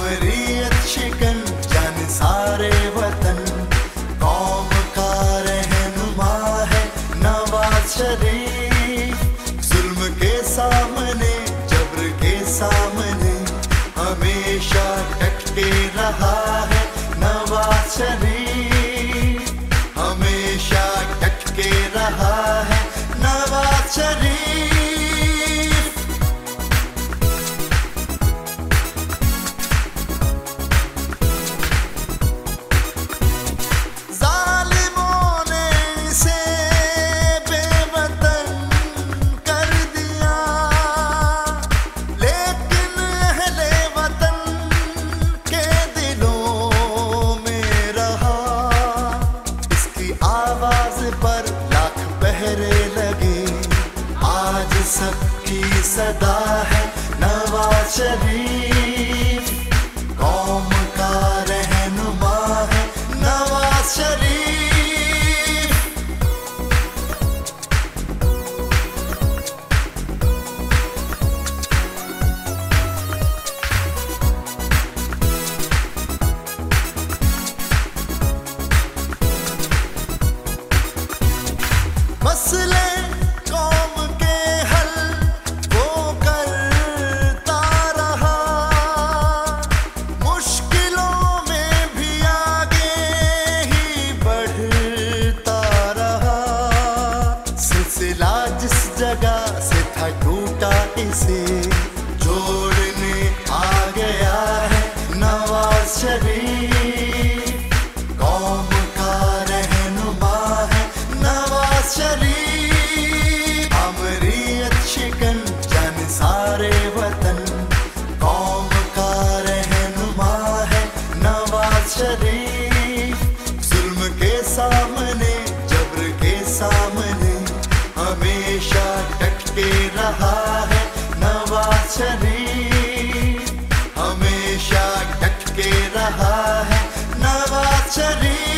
अमरीयत शिकन जान सारे वतन, कौम का रहनुमा है नवाज शरीफ। जुल्म के सामने, जब्र के सामने हमेशा डट के रहा है नवाज शरीफ, हमेशा डट के रहा है नवाज शरीफ। पर लाख पहरे लगे, आज सबकी सदा है नवाज शरीफ, कौम का रहनुमा है नवाज शरीफ। मसले कौम के हल वो करता रहा, मुश्किलों में भी आगे ही बढ़ता रहा। सिलसिला जिस जगह से था टूटा, इसे जोड़ने आ गया है नवाज शरीफ, कौम का रहनुमा है नवाज शरीफ। अमरीयत शिकन जान सारे वतन, कौम का रहनुमा है नवाज शरीफ। जुल्म के सामने, जब्र के सामने हमेशा डट के रहा है नवाज शरीफ, हमेशा डट के रहा है नवाज शरीफ।